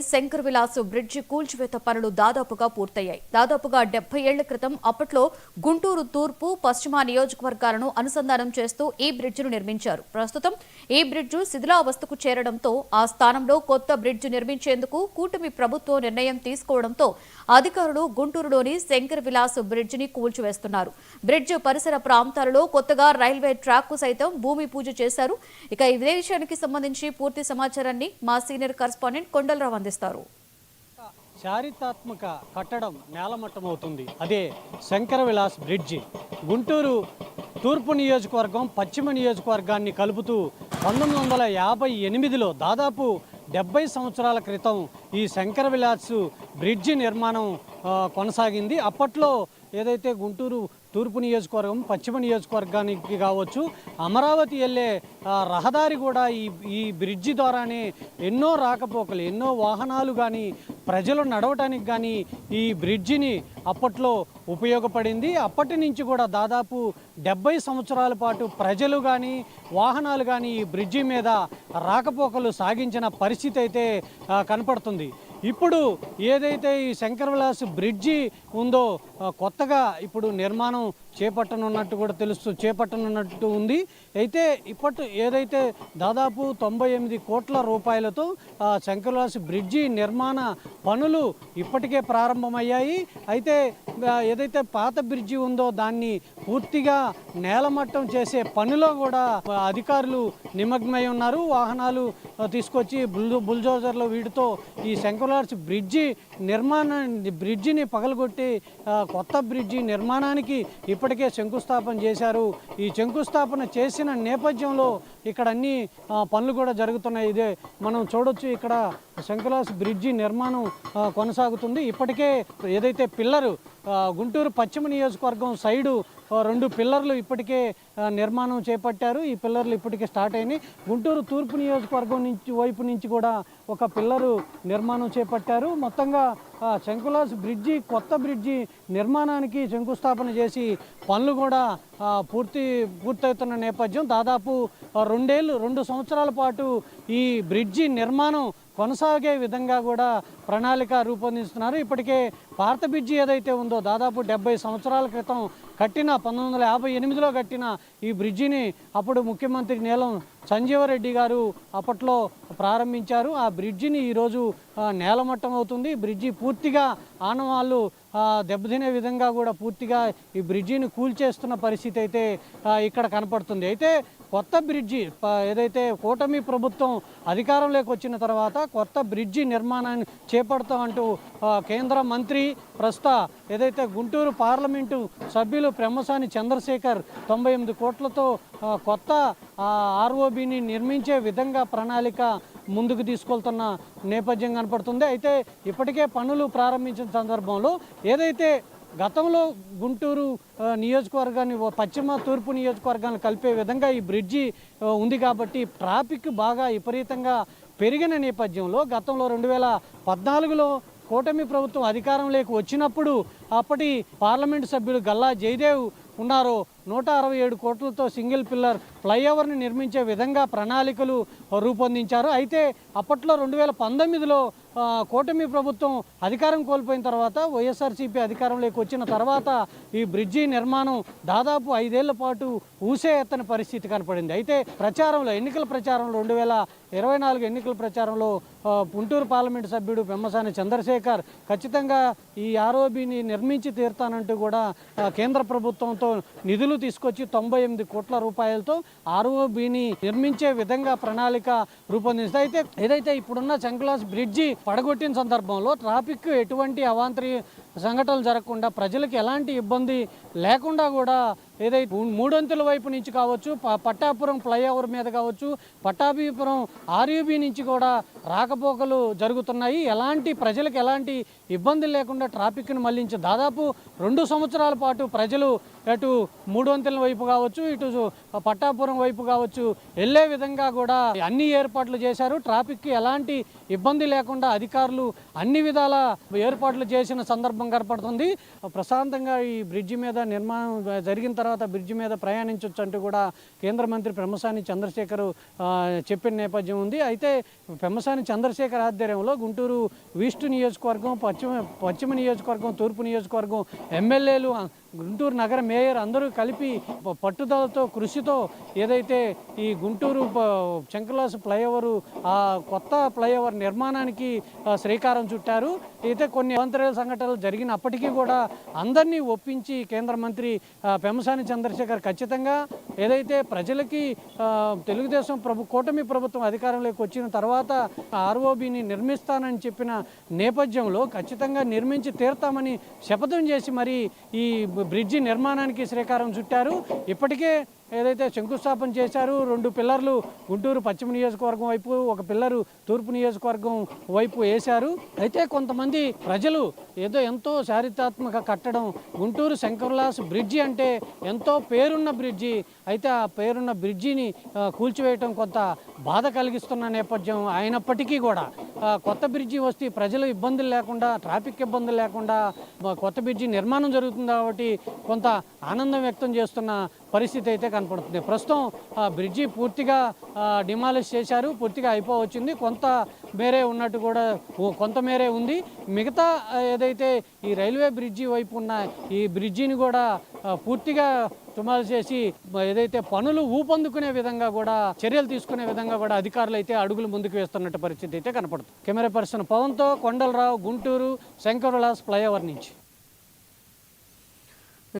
Shankar Vilas bridge కూల్చివేత పనులు దాదాపుగా పూర్తయ్యాయి. దాదాపుగా 70 ఏళ్ల క్రితం అప్పట్లో గుంటూరు తూర్పు, పశ్చిమ నియోజకవర్గాలను అనుసంధానం చేస్తూ ఈ బ్రిడ్జిను నిర్మించారు. ప్రస్తుతం ఈ బ్రిడ్జి శిథిలావస్థకు చేరడంతో ఆ స్థానంలో కొత్త బ్రిడ్జి నిర్మించేందుకు కూటమి ప్రభుత్వం నిర్ణయం తీసుకోవడంతో అధికారులు గుంటూరులోని శంకర్ విలాస్ బ్రిడ్జిని కూల్చివేస్తున్నారు. బ్రిడ్జి పరిసర ప్రాంతాలలో కొత్తగా రైల్వే ట్రాక్ కు సైతం భూమి పూజ చేశారు. ఇక ఇదే విషయానికి సంబంధించి పూర్తి సమాచారాన్ని మా సీనియర్ కరెస్పాండెంట్ కొండలరావు అందిస్తారు. చారిత్రాత్మక కట్టడం నేలమట్టమవుతుంది. అదే శంకర విలాస్ బ్రిడ్జి. గుంటూరు తూర్పు నియోజకవర్గం, పశ్చిమ నియోజకవర్గాన్ని కలుపుతూ 1958లో దాదాపు 70 సంవత్సరాల క్రితం ఈ శంకర విలాస్ బ్రిడ్జి నిర్మాణం కొనసాగింది. అప్పట్లో ఏదైతే గుంటూరు తూర్పు నియోజకవర్గం, పశ్చిమ నియోజకవర్గానికి కావచ్చు, అమరావతి వెళ్ళే రహదారి కూడా ఈ బ్రిడ్జి ద్వారానే ఎన్నో రాకపోకలు, ఎన్నో వాహనాలు కానీ ప్రజలు నడవటానికి కానీ ఈ బ్రిడ్జిని అప్పట్లో ఉపయోగపడింది. అప్పటి నుంచి కూడా దాదాపు 70 సంవత్సరాల పాటు ప్రజలు కానీ వాహనాలు కానీ ఈ బ్రిడ్జి మీద రాకపోకలు సాగించిన పరిస్థితి అయితే కనపడుతుంది. ఇప్పుడు ఏదైతే ఈ శంకర విలాస్ బ్రిడ్జి ఉందో కొత్తగా ఇప్పుడు నిర్మాణం చేపట్టనున్నట్టు ఉంది. అయితే ఏదైతే దాదాపు 98 కోట్ల రూపాయలతో శంకర విలాస్ బ్రిడ్జి నిర్మాణ పనులు ఇప్పటికే ప్రారంభమయ్యాయి. అయితే ఏదైతే పాత బ్రిడ్జి ఉందో దాన్ని పూర్తిగా నేలమట్టం చేసే పనిలో కూడా అధికారులు నిమగ్నమై ఉన్నారు. వాహనాలు తీసుకొచ్చి బుల్డోజర్లు వీటితో ఈ శంకర విలాస్ బ్రిడ్జిని పగలగొట్టి కొత్త బ్రిడ్జి నిర్మాణానికి ఇప్పటికే శంకుస్థాపన చేశారు. ఈ శంకుస్థాపన చేసిన నేపథ్యంలో ఇక్కడ అన్ని పనులు కూడా జరుగుతున్నాయి. ఇదే మనం చూడొచ్చు, ఇక్కడ శంకర విలాస్ బ్రిడ్జి నిర్మాణం కొనసాగుతుంది. ఇప్పటికే ఏదైతే పిల్లరు గుంటూరు పశ్చిమ నియోజకవర్గం సైడు 2 పిల్లర్లు ఇప్పటికే నిర్మాణం చేపట్టారు. ఈ పిల్లర్లు ఇప్పటికే స్టార్ట్ అయినాయి. గుంటూరు తూర్పు నియోజకవర్గం వైపు నుంచి కూడా ఒక పిల్లరు నిర్మాణం చేపట్టారు. మొత్తంగా శంకర విలాస్ బ్రిడ్జి, కొత్త బ్రిడ్జి నిర్మాణానికి శంకుస్థాపన చేసి పనులు కూడా పూర్తవుతున్న నేపథ్యం. దాదాపు 2 సంవత్సరాల పాటు ఈ బ్రిడ్జి నిర్మాణం కొనసాగే విధంగా కూడా ప్రణాళిక రూపొందిస్తున్నారు. ఇప్పటికే పాత బ్రిడ్జి ఏదైతే ఉందో దాదాపు 70 సంవత్సరాల క్రితం కట్టిన 1958లో కట్టిన ఈ బ్రిడ్జిని అప్పుడు ముఖ్యమంత్రి నీలం సంజీవరెడ్డి గారు అప్పట్లో ప్రారంభించారు. ఆ బ్రిడ్జిని ఈరోజు నేలమట్టం అవుతుంది. బ్రిడ్జి పూర్తిగా ఆనవాళ్ళు దెబ్బతినే విధంగా కూడా పూర్తిగా ఈ బ్రిడ్జిని కూల్చేస్తున్న పరిస్థితి అయితే ఇక్కడ కనపడుతుంది. అయితే కొత్త బ్రిడ్జి ఏదైతే కూటమి ప్రభుత్వం అధికారంలోకి వచ్చిన తర్వాత కొత్త బ్రిడ్జి నిర్మాణాన్ని చేపడతామంటూ కేంద్ర మంత్రి ఏదైతే గుంటూరు పార్లమెంటు సభ్యులు పెమ్మసాని చంద్రశేఖర్ 98 కోట్లతో కొత్త ఆర్ఓబిని నిర్మించే విధంగా ప్రణాళిక ముందుకు తీసుకెళ్తున్న నేపథ్యం కనపడుతుంది. అయితే ఇప్పటికే పనులు ప్రారంభించిన సందర్భంలో ఏదైతే గతంలో గుంటూరు నియోజకవర్గాన్ని పశ్చిమ తూర్పు నియోజకవర్గాన్ని కలిపే విధంగా ఈ బ్రిడ్జి ఉంది కాబట్టి ట్రాఫిక్ బాగా విపరీతంగా పెరిగిన నేపథ్యంలో గతంలో 2014లో కూటమి ప్రభుత్వం అధికారంలోకి వచ్చినప్పుడు అప్పటి పార్లమెంటు సభ్యులు గల్లా జయదేవ్ ఉన్నారో 167 కోట్లతో సింగిల్ పిల్లర్ ఫ్లైఓవర్ని నిర్మించే విధంగా ప్రణాళికలు రూపొందించారు. అయితే అప్పట్లో 2019లో కూటమి ప్రభుత్వం అధికారం కోల్పోయిన తర్వాత వైఎస్ఆర్సీపీ అధికారంలోకి వచ్చిన తర్వాత ఈ బ్రిడ్జి నిర్మాణం దాదాపు 5 ఏళ్ల పాటు ఊసే ఎత్తని పరిస్థితి కనపడింది. అయితే ఎన్నికల ప్రచారంలో 2024 ఎన్నికల ప్రచారంలో గుంటూరు పార్లమెంటు సభ్యుడు పెమ్మసాని చంద్రశేఖర్ ఖచ్చితంగా ఈ ఆర్ఓబిని నిర్మించి తీరుతానంటూ కూడా కేంద్ర ప్రభుత్వంతో నిధులు తీసుకొచ్చి 98 కోట్ల రూపాయలతో ఆర్ఓబిని నిర్మించే విధంగా ప్రణాళిక రూపొందిస్తుంది. అయితే ఏదైతే ఇప్పుడున్న శంకర విలాస్ బ్రిడ్జి పడగొట్టిన సందర్భంలో ట్రాఫిక్ ఎటువంటి అవాంతరీయ సంఘటనలు జరగకుండా ప్రజలకు ఎలాంటి ఇబ్బంది లేకుండా కూడా ఏదైతే 3 అంతుల వైపు నుంచి కావచ్చు, పట్టాపురం ఫ్లైఓవర్ మీద కావచ్చు, పట్టాభిపురం ఆర్యూబీ నుంచి కూడా రాకపోకలు జరుగుతున్నాయి. ప్రజలకు ఎలాంటి ఇబ్బందులు లేకుండా ట్రాఫిక్ను మళ్లించి దాదాపు 2 సంవత్సరాల పాటు ప్రజలు అటు 3 అంతుల వైపు కావచ్చు, ఇటు పట్టాపురం వైపు కావచ్చు వెళ్ళే విధంగా కూడా అన్ని ఏర్పాట్లు చేశారు. ట్రాఫిక్కి ఎలాంటి ఇబ్బంది లేకుండా అధికారులు అన్ని విధాల ఏర్పాట్లు చేసిన సందర్భం కనపడుతుంది. ప్రశాంతంగా ఈ బ్రిడ్జి మీద నిర్మాణం జరిగిన తర్వాత తర్వాత బ్రిడ్జి మీద ప్రయాణించవచ్చు అంటూ కూడా కేంద్ర మంత్రి పెమ్మసాని చంద్రశేఖర్ చెప్పిన నేపథ్యం ఉంది. అయితే పెమ్మసాని చంద్రశేఖర్ ఆధ్వర్యంలో గుంటూరు ఈస్ట్ నియోజకవర్గం, పశ్చిమ నియోజకవర్గం, తూర్పు నియోజకవర్గం ఎమ్మెల్యేలు, గుంటూరు నగర మేయర్ అందరూ కలిపి పట్టుదలతో, కృషితో ఏదైతే ఈ గుంటూరు శంకర్లాస్ ఫ్లైఓవర్, ఆ కొత్త ఫ్లైఓవర్ నిర్మాణానికి శ్రీకారం చుట్టారు. అయితే కొన్ని అవాంతరాల సంఘటనలు జరిగినప్పటికీ కూడా అందరినీ ఒప్పించి కేంద్ర మంత్రి పెమ్మసాని చంద్రశేఖర్ ఖచ్చితంగా ఏదైతే ప్రజలకి తెలుగుదేశం కూటమి ప్రభుత్వం అధికారంలోకి వచ్చిన తర్వాత ఆర్ఓబిని నిర్మిస్తానని చెప్పిన నేపథ్యంలో ఖచ్చితంగా నిర్మించి తీరుతామని శపథం చేసి మరి ఈ బ్రిడ్జి నిర్మాణానికి శ్రీకారం చుట్టారు. ఇప్పటికే ఏదైతే శంకుస్థాపన చేశారు, 2 పిల్లర్లు గుంటూరు పశ్చిమ నియోజకవర్గం వైపు, 1 పిల్లరు తూర్పు నియోజకవర్గం వైపు వేశారు. అయితే కొంతమంది ప్రజలు ఎంతో చారిత్రాత్మక కట్టడం గుంటూరు శంకర్లాస్ బ్రిడ్జి అంటే ఎంతో పేరున్న బ్రిడ్జి, అయితే ఆ పేరున్న బ్రిడ్జిని కూల్చివేయటం కొంత బాధ కలిగిస్తున్న నేపథ్యం అయినప్పటికీ కూడా కొత్త బ్రిడ్జి వస్తే ప్రజలు ఇబ్బందులు లేకుండా, ట్రాఫిక్ ఇబ్బందులు లేకుండా కొత్త బ్రిడ్జి నిర్మాణం జరుగుతుంది కాబట్టి కొంత ఆనందం వ్యక్తం చేస్తున్న పరిస్థితి అయితే కనపడుతుంది. ప్రస్తుతం బ్రిడ్జి పూర్తిగా డిమాలిష్ చేశారు, పూర్తిగా అయిపోవచ్చింది. కొంత మేరే ఉన్నట్టు కూడా కొంత మేరే ఉంది. మిగతా ఏదైతే ఈ రైల్వే బ్రిడ్జి వైపు ఉన్న ఈ బ్రిడ్జిని కూడా పూర్తిగా తుమాలు చేసి ఏదైతే పనులు ఊపందుకునే విధంగా కూడా చర్యలు తీసుకునే విధంగా కూడా అధికారులు అయితే అడుగులు ముందుకు వేస్తున్నట్టు పరిస్థితి అయితే కనపడుతుంది. కెమెరా పర్సన్ పవన్తో కొండలరావు, గుంటూరు శంకర్లాస్ ఫ్లైఓవర్ నుంచి.